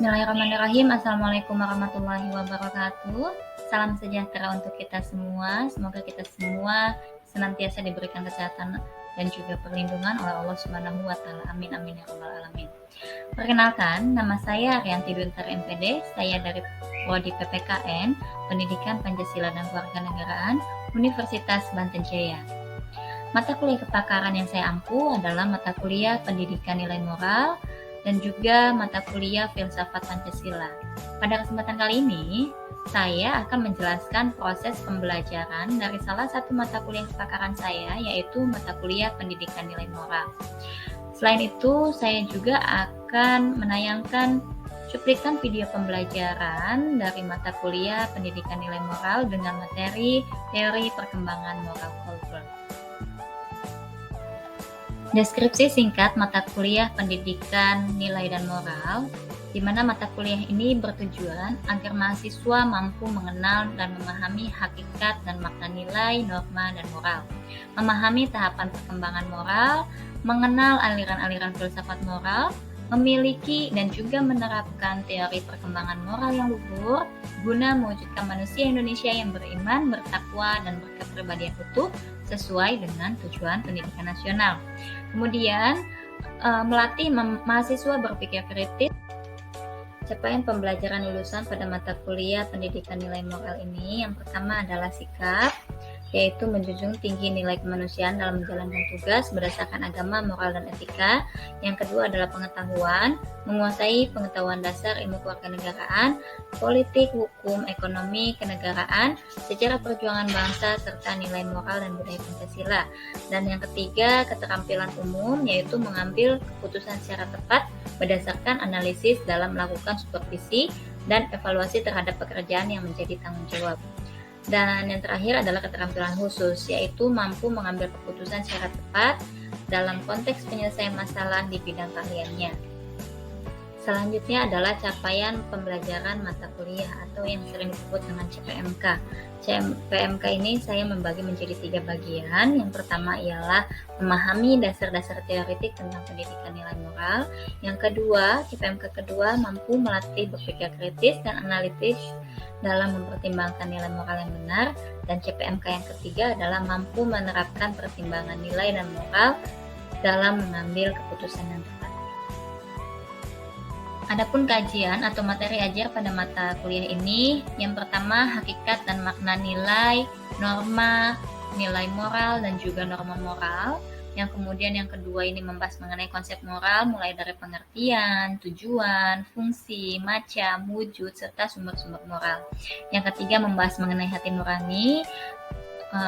Bismillahirrahmanirrahim. Assalamualaikum warahmatullahi wabarakatuh. Salam sejahtera untuk kita semua. Semoga kita semua senantiasa diberikan kesehatan dan juga perlindungan oleh Allah Subhanahu wa taala. Amin amin ya rabbal alamin. Perkenalkan, nama saya Arianti Duntar MPD. Saya dari Prodi PPKN, Pendidikan Pancasila dan Kewarganegaraan, Universitas Banten Jaya. Mata kuliah kepakaran yang saya ampu adalah mata kuliah Pendidikan Nilai Moral dan juga mata kuliah Filsafat Pancasila. Pada kesempatan kali ini, saya akan menjelaskan proses pembelajaran dari salah satu mata kuliah kepakaran saya, yaitu mata kuliah Pendidikan Nilai Moral. Selain itu, saya juga akan menayangkan cuplikan video pembelajaran dari mata kuliah Pendidikan Nilai Moral dengan materi teori perkembangan moral Kohlberg. Deskripsi singkat mata kuliah Pendidikan Nilai dan Moral, di mana mata kuliah ini bertujuan agar mahasiswa mampu mengenal dan memahami hakikat dan makna nilai, norma, dan moral, memahami tahapan perkembangan moral, mengenal aliran-aliran filsafat moral, memiliki dan juga menerapkan teori perkembangan moral yang luhur guna mewujudkan manusia Indonesia yang beriman, bertakwa, dan berkepribadian utuh sesuai dengan tujuan pendidikan nasional. Kemudian melatih mahasiswa berpikir kritis. Capaian pembelajaran lulusan pada mata kuliah Pendidikan Nilai Moral ini yang pertama adalah sikap, yaitu menjunjung tinggi nilai kemanusiaan dalam menjalankan tugas berdasarkan agama, moral, dan etika. Yang kedua adalah pengetahuan, menguasai pengetahuan dasar ilmu kewarganegaraan, politik, hukum, ekonomi, kenegaraan, sejarah perjuangan bangsa, serta nilai moral dan budaya Pancasila. Dan yang ketiga, keterampilan umum, yaitu mengambil keputusan secara tepat berdasarkan analisis dalam melakukan supervisi dan evaluasi terhadap pekerjaan yang menjadi tanggung jawab. Dan yang terakhir adalah keterampilan khusus, yaitu mampu mengambil keputusan secara tepat dalam konteks penyelesaian masalah di bidang keahliannya. Selanjutnya adalah capaian pembelajaran mata kuliah atau yang sering disebut dengan CPMK. CPMK ini saya membagi menjadi 3 bagian. Yang pertama ialah memahami dasar-dasar teoritik tentang pendidikan nilai moral. Yang kedua, CPMK kedua mampu melatih berpikir kritis dan analitis dalam mempertimbangkan nilai moral yang benar, dan CPMK yang ketiga adalah mampu menerapkan pertimbangan nilai dan moral dalam mengambil keputusan yang tepat. Adapun kajian atau materi ajar pada mata kuliah ini, yang pertama hakikat dan makna nilai, norma, nilai moral, dan juga norma moral. Yang kemudian yang kedua ini membahas mengenai konsep moral, mulai dari pengertian, tujuan, fungsi, macam, wujud, serta sumber-sumber moral. Yang ketiga membahas mengenai hati nurani,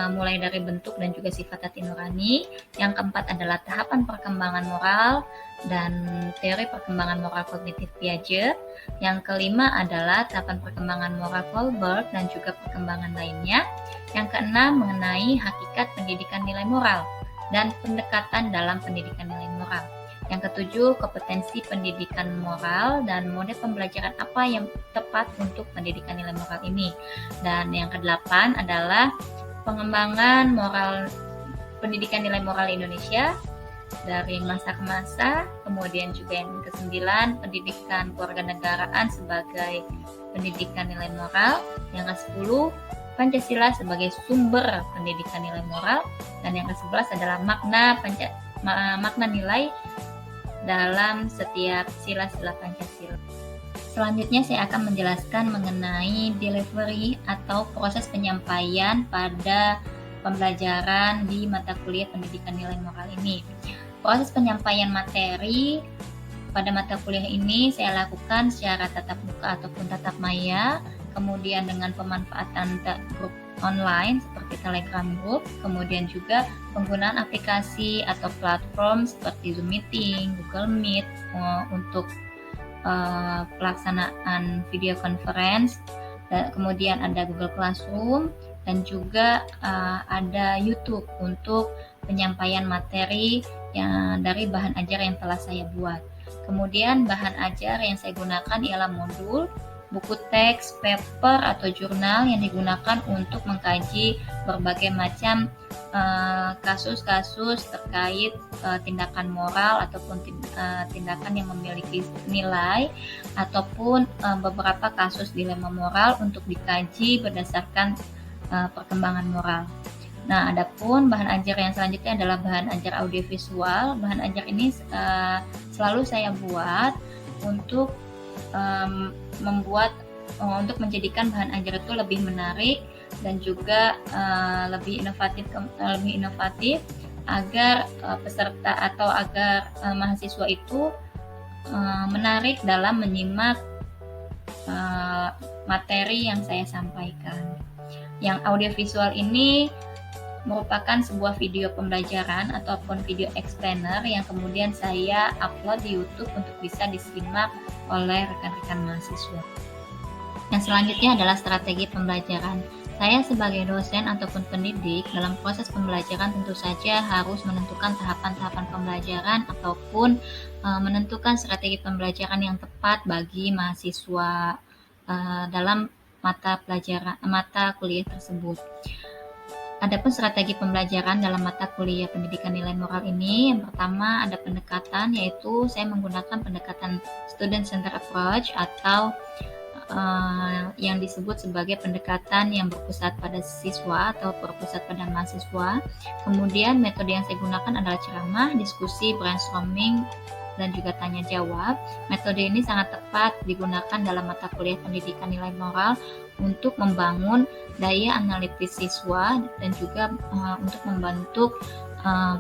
mulai dari bentuk dan juga sifat hati nurani. Yang keempat adalah tahapan perkembangan moral dan teori perkembangan moral kognitif Piaget. Yang kelima adalah tahapan perkembangan moral Kohlberg dan juga perkembangan lainnya. Yang keenam mengenai hakikat pendidikan nilai moral dan pendekatan dalam pendidikan nilai moral. Yang ketujuh, kompetensi pendidikan moral dan mode pembelajaran apa yang tepat untuk pendidikan nilai moral ini. Dan yang kedelapan adalah pengembangan moral pendidikan nilai moral Indonesia dari masa ke masa. Kemudian juga yang kesembilan, pendidikan kewarganegaraan sebagai pendidikan nilai moral. Yang ke-10, Pancasila sebagai sumber pendidikan nilai moral, dan yang ke-11 adalah makna nilai dalam setiap sila-sila Pancasila. Selanjutnya saya akan menjelaskan mengenai delivery atau proses penyampaian pada pembelajaran di mata kuliah Pendidikan Nilai Moral ini. Proses penyampaian materi pada mata kuliah ini saya lakukan secara tatap muka ataupun tatap maya, kemudian dengan pemanfaatan grup online seperti Telegram Group, kemudian juga penggunaan aplikasi atau platform seperti Zoom Meeting, Google Meet untuk pelaksanaan video conference, dan kemudian ada Google Classroom, dan juga ada YouTube untuk penyampaian materi yang dari bahan ajar yang telah saya buat. Kemudian bahan ajar yang saya gunakan ialah modul, buku teks, paper, atau jurnal yang digunakan untuk mengkaji berbagai macam kasus-kasus terkait tindakan moral ataupun tindakan yang memiliki nilai ataupun beberapa kasus dilema moral untuk dikaji berdasarkan perkembangan moral. Nah, adapun bahan ajar yang selanjutnya adalah bahan ajar audiovisual. Bahan ajar ini selalu saya buat untuk untuk menjadikan bahan ajar itu lebih menarik dan juga lebih inovatif agar peserta atau agar mahasiswa itu menarik dalam menyimak materi yang saya sampaikan. Yang audiovisual ini merupakan sebuah video pembelajaran ataupun video explainer yang kemudian saya upload di YouTube untuk bisa disimak oleh rekan-rekan mahasiswa. Yang selanjutnya adalah strategi pembelajaran. Saya sebagai dosen ataupun pendidik dalam proses pembelajaran tentu saja harus menentukan tahapan-tahapan pembelajaran ataupun menentukan strategi pembelajaran yang tepat bagi mahasiswa dalam mata kuliah tersebut. Adapun strategi pembelajaran dalam mata kuliah pendidikan nilai moral ini, yang pertama ada pendekatan, yaitu saya menggunakan pendekatan student center approach atau yang disebut sebagai pendekatan yang berpusat pada siswa atau berpusat pada mahasiswa. Kemudian metode yang saya gunakan adalah ceramah, diskusi, brainstorming, dan juga tanya jawab. Metode ini sangat tepat digunakan dalam mata kuliah pendidikan nilai moral untuk membangun daya analitis siswa dan juga untuk membentuk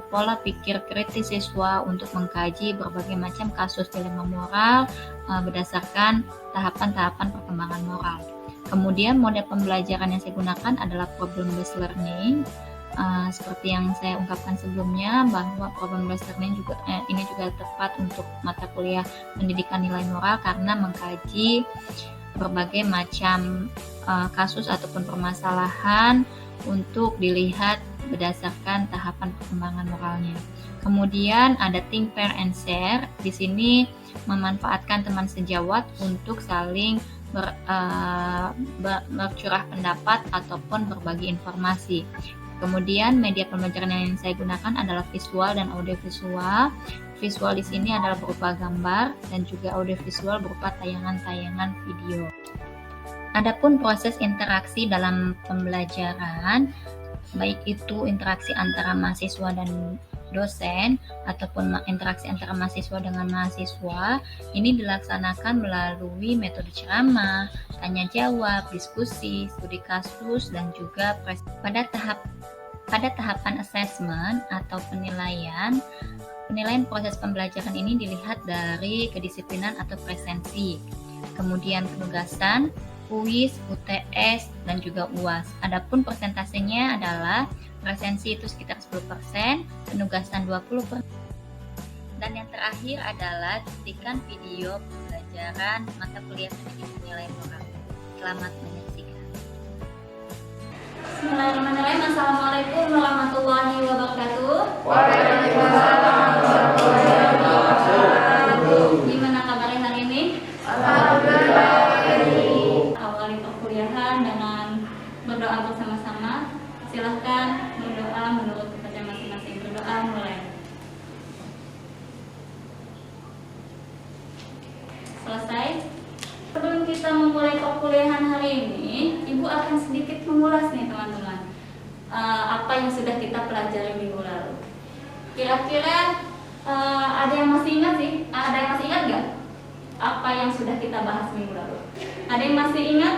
pola pikir kritis siswa untuk mengkaji berbagai macam kasus dilema moral berdasarkan tahapan-tahapan perkembangan moral. Kemudian model pembelajaran yang saya gunakan adalah problem based learning. Seperti yang saya ungkapkan sebelumnya bahwa problem based learning ini juga tepat untuk mata kuliah pendidikan nilai moral karena mengkaji berbagai macam kasus ataupun permasalahan untuk dilihat berdasarkan tahapan perkembangan moralnya. Kemudian ada think, pair, and share. Di sini memanfaatkan teman sejawat untuk saling bercurah pendapat ataupun berbagi informasi. Kemudian media pembelajaran yang saya gunakan adalah visual dan audiovisual. Visual di sini adalah berupa gambar dan juga audiovisual berupa tayangan-tayangan video. Adapun proses interaksi dalam pembelajaran, baik itu interaksi antara mahasiswa dan dosen ataupun interaksi antara mahasiswa dengan mahasiswa, ini dilaksanakan melalui metode ceramah, tanya jawab, diskusi, studi kasus, dan juga pada tahapan assessment atau penilaian proses pembelajaran ini dilihat dari kedisiplinan atau presensi, kemudian penugasan, kuis, UTS, dan juga UAS. Adapun persentasenya adalah presensi itu sekitar 10%, penugasan 20%, dan yang terakhir adalah cuplikan video pembelajaran mata kuliah pendidikan nilai moral. Selamat menyaksikan. Bismillahirrahmanirrahim. Assalamualaikum warahmatullahi wabarakatuh. Waalaikumsalam warahmatullahi wabarakatuh. Gimana kabarnya hari ini? Alhamdulillah. Awali perkuliahan dengan berdoa bersama-sama. Silahkan berdoa menurut kepada masing-masing. Berdoa mulai. Selesai. Sebelum kita memulai perkuliahan hari ini, Ibu akan sedikit mengulas nih teman-teman, apa yang sudah kita pelajari minggu lalu. Kira-kira ada yang masih ingat sih? Ada yang masih ingat nggak apa yang sudah kita bahas minggu lalu? Ada yang masih ingat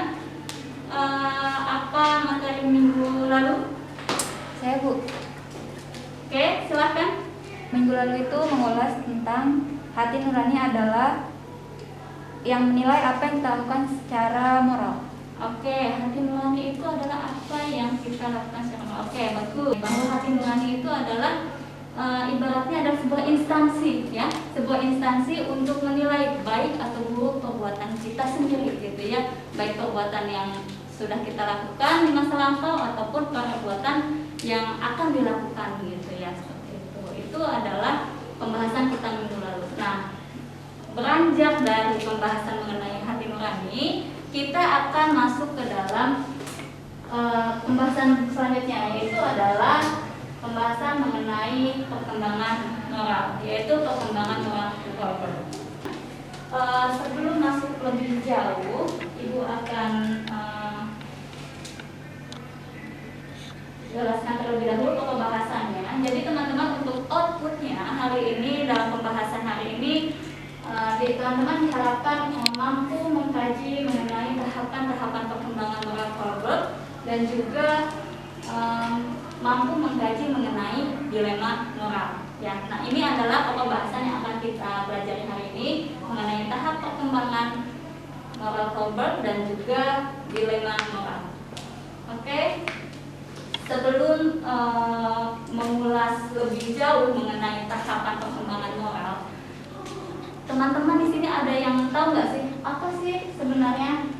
apa materi minggu lalu? Saya, Bu. Oke, silahkan. Minggu lalu itu mengulas tentang hati nurani adalah yang menilai apa yang kita lakukan secara moral. Oke, hati nurani itu adalah apa yang kita lakukan secara moral. Oke, bagus. Bahwa hati nurani itu adalah ibaratnya adalah sebuah instansi, ya, sebuah instansi untuk menilai baik atau buruk perbuatan kita sendiri, gitu ya, baik perbuatan yang sudah kita lakukan di masa lampau ataupun perbuatan yang akan dilakukan, gitu ya, seperti itu. Itu adalah pembahasan kita minggu lalu. Nah, beranjak dari pembahasan mengenai hati nurani, kita akan masuk ke dalam pembahasan selanjutnya, yaitu adalah pembahasan mengenai perkembangan moral, yaitu perkembangan moral Kolberg. Sebelum masuk lebih jauh, Ibu akan jelaskan terlebih dahulu pokok bahasannya. Jadi teman-teman, untuk outputnya hari ini dalam pembahasan hari ini, teman-teman diharapkan mampu mengkaji mengenai tahapan-tahapan perkembangan moral Kolberg dan juga mampu mengkaji mengenai dilema moral. Ya, nah ini adalah pokok bahasan yang akan kita pelajari hari ini mengenai tahap perkembangan moral Kolberg dan juga dilema moral. Oke. Sebelum mengulas lebih jauh mengenai tahapan perkembangan moral, teman-teman di sini ada yang tahu nggak sih apa sih sebenarnya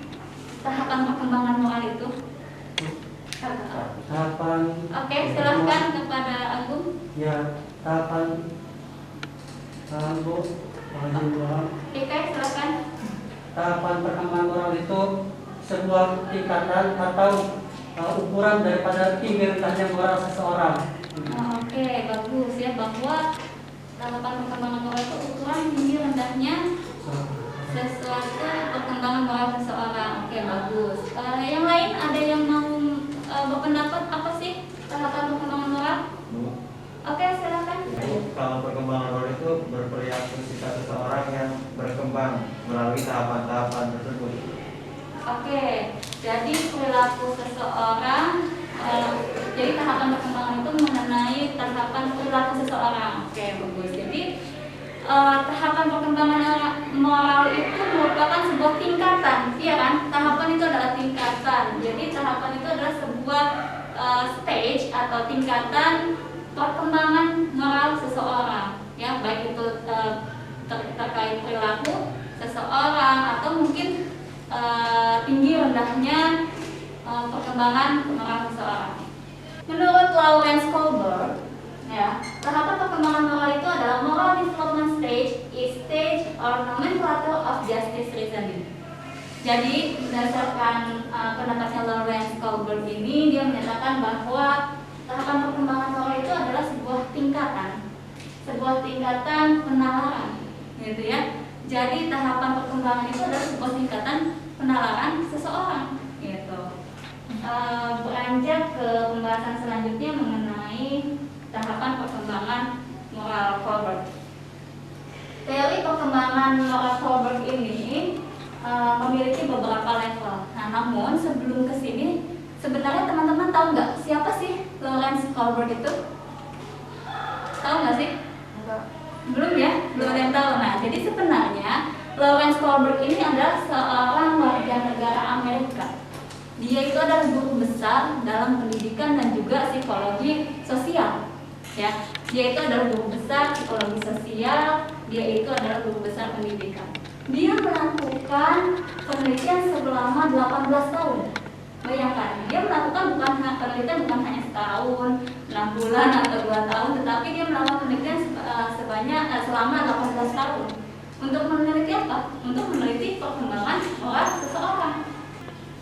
tahapan perkembangan moral itu? Tahapan. Oke, silahkan kepada Agung. Ya, tahapan. Bu. Oke, silahkan. Tahapan perkembangan moral itu sebuah tingkatan atau ukuran daripada tinggi rendahnya moral seseorang. Oke, bagus ya, bahwa tahapan perkembangan moral itu ukuran tinggi rendahnya sesuatu perkembangan moral seseorang. Oke, bagus. Yang lain ada yang mau berpendapat apa sih tahapan perkembangan moral? Oke, silakan. Kalau perkembangan moral itu berperilaku sikap seseorang yang berkembang melalui tahapan-tahapan tersebut. Oke, jadi perilaku seseorang, jadi tahapan perkembangan itu mengenai tahapan perilaku seseorang. Oke, bagus. Jadi tahapan perkembangan moral itu merupakan sebuah tingkatan, iya kan? Tahapan itu adalah tingkatan. Jadi tahapan itu adalah sebuah stage atau tingkatan perkembangan moral seseorang, ya, baik itu terkait perilaku seseorang atau mungkin tinggi rendahnya perkembangan moral seseorang. Menurut Lawrence Kolberg, ya, tahapan perkembangan moral itu adalah moral development stage, is stage or nomenclature of justice reasoning. Jadi berdasarkan pendapatnya Lawrence Kolberg ini, dia menyatakan bahwa tahapan perkembangan moral itu adalah sebuah tingkatan penalaran, gitu ya. Jadi tahapan perkembangan itu adalah sebuah tingkatan penalaran seseorang, gitu. Beranjak ke pembahasan selanjutnya mengenai tahapan perkembangan moral Kolberg. Teori perkembangan moral Kolberg ini memiliki beberapa level. Nah, namun sebelum ke sini, sebenarnya teman-teman tahu nggak siapa sih Lawrence Kolberg itu? Tahu nggak sih? Belum ya? Belum ada yang tahu. Nah, jadi sebenarnya Lawrence Kolberg ini adalah seorang warga negara Amerika. Dia itu adalah guru besar dalam pendidikan dan juga psikologi sosial. Ya, dia itu adalah guru besar psikologi sosial. Dia itu adalah guru besar pendidikan. Dia melakukan penelitian selama 18 tahun. Bayangkan, dia melakukan penelitian bukan hanya setahun, 6 bulan atau 2 tahun, tetapi dia melakukan penelitian selama 18 tahun. Untuk meneliti apa? Untuk meneliti perkembangan moral seseorang.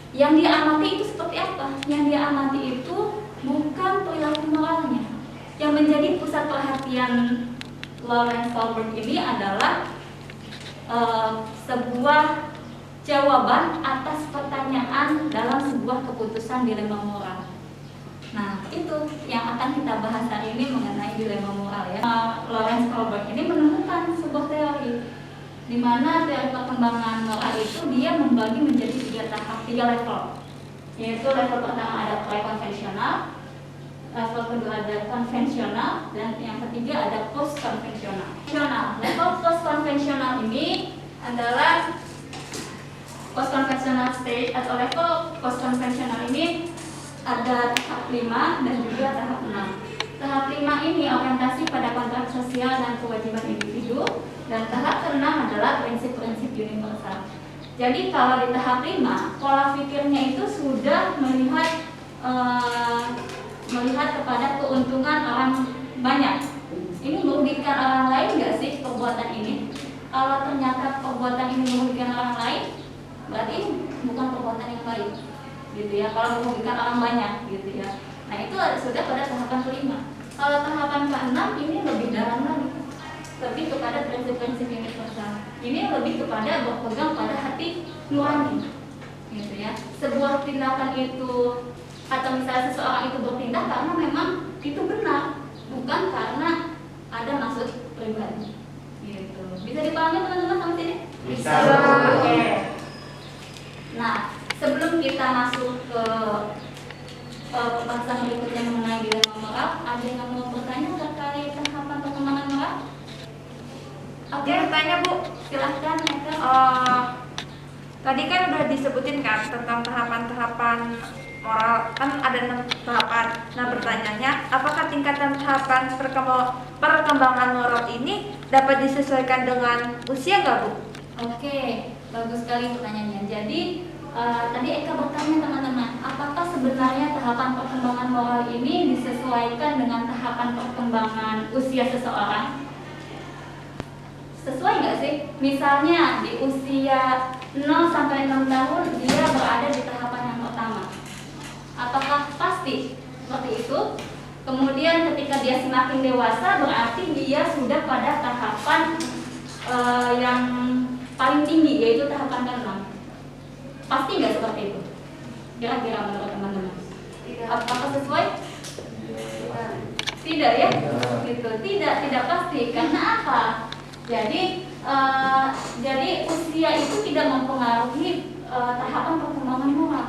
Yang dia amati itu seperti apa? Yang dia amati itu bukan perilaku moralnya. Yang menjadi pusat perhatian Lawrence Kolberg ini adalah sebuah jawaban atas pertanyaan dalam sebuah keputusan dilema moral. Nah, itu yang akan kita bahas hari ini mengenai dilema moral, ya. Lawrence Kolberg ini menemukan sebuah teori di mana teori perkembangan moral itu dia membagi menjadi 3 level. Yaitu level pertama ada pre-konvensional, level kedua ada konvensional, dan yang ketiga ada post-konvensional. Level post-konvensional ini adalah post-konvensional stage atau level post-konvensional ini ada tahap 5 dan juga tahap 6. Tahap 5 ini orientasi pada kontrak sosial dan kewajiban individu, dan tahap ke-6 adalah prinsip-prinsip universal. Jadi kalau di tahap 5, pola pikirnya itu sudah melihat kepada keuntungan orang banyak. Ini merugikan orang lain nggak sih perbuatan ini? Kalau ternyata perbuatan ini merugikan orang lain, berarti ini bukan perbuatan yang baik, gitu ya. Kalau merugikan orang banyak, gitu ya. Nah, itu sudah pada tahapan kelima. Kalau tahapan ke-6 ini lebih dalam lagi, lebih kepada prinsip-prinsip universal. Ini lebih kepada berpegang pada hati nurani, gitu ya. Sebuah tindakan itu atau misalnya seseorang itu bertindak karena memang itu benar, bukan karena ada maksud pribadi. Gitu. Bisa dipahami teman-teman sampai sini? Bisa. Oke. Nah, sebelum kita masuk ke pembahasan berikutnya mengenai dilema moral, ada yang mau bertanya terkait tahapan perkembangan moral? Oke, bertanya Bu, silahkan Eka. Tadi kan udah disebutin kan tentang tahapan-tahapan moral, kan ada 6 tahapan. Nah pertanyaannya, apakah tingkatan tahapan perkembangan moral ini dapat disesuaikan dengan usia nggak Bu? Oke, bagus sekali pertanyaannya. Jadi tadi Eka bertanya teman-teman, apakah sebenarnya tahapan perkembangan moral ini disesuaikan dengan tahapan perkembangan usia seseorang? Sesuai nggak sih? Misalnya di usia 0 sampai 6 tahun dia berada di tahapan yang pertama. Apakah pasti seperti itu? Kemudian ketika dia semakin dewasa berarti dia sudah pada tahapan yang paling tinggi, yaitu tahapan ke-6. Pasti nggak seperti itu? Kira-kira menurut teman-teman? Apakah sesuai? Tidak ya? Gitu. Tidak pasti. Karena apa? Jadi usia itu tidak mempengaruhi tahapan perkembangan moral.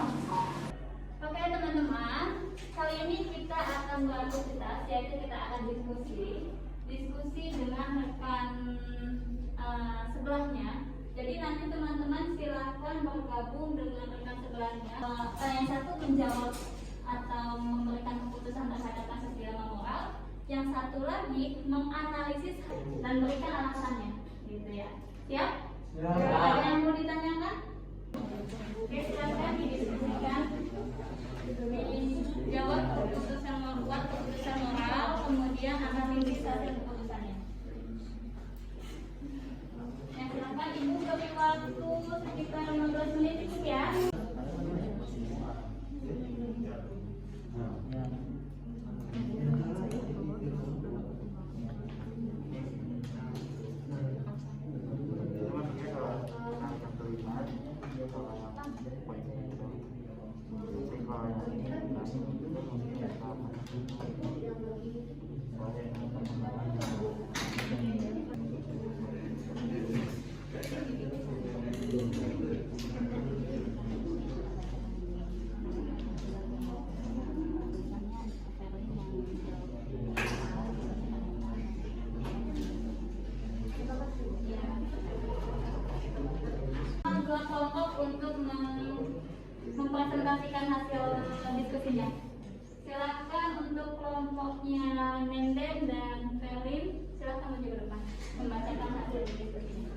Oke teman-teman, kali ini kita akan beraktivitas, yaitu kita akan diskusi dengan rekan sebelahnya. Jadi nanti teman-teman silahkan bergabung dengan rekan sebelahnya. Yang satu menjawab atau memberikan keputusan terhadap kasus dilema moral, yang satu lagi menganalisis dan berikan alasannya, gitu ya. Siap? Ada yang mau ditanyakan? Oke, silahkan didiskusikan. Jawab keputusan moral, kemudian analisis hasil keputusannya. Ya, silahkan Ibu beri waktu sekitar 15 menit cukup ya. Dua kelompok untuk mempresentasikan hasil diskusinya. Silakan untuk kelompoknya Nenden dan Ferlin, silakan maju ke depan membacakan hasil diskusinya.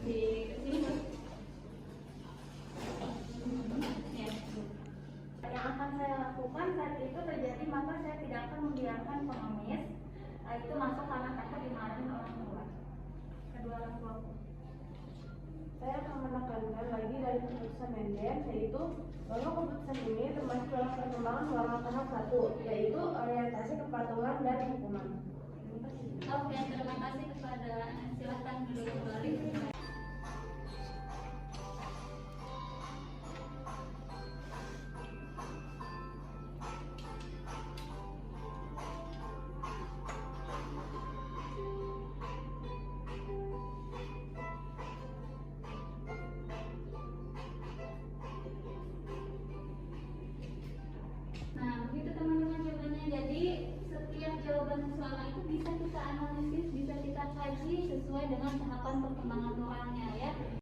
Di sini Bu. Ya. Yang akan saya lakukan saat itu terjadi, maka saya tidak akan membiarkan pengemis itu masuk karena takut dimarahin orang tua, kedua orang tuaku. Saya akan menekankan lagi dari keputusan Mendel, yaitu bahwa keputusan ini termasuk dalam perkembangan moral tahap 1, yaitu orientasi kepatuhan dan hukuman. Oke, terima kasih kepada, silakan duduk kembali. Nah, begitu teman-teman jawabannya. Jadi setiap jawaban seseorang itu bisa kita analisis, bisa kita kaji sesuai dengan tahapan perkembangan moralnya ya.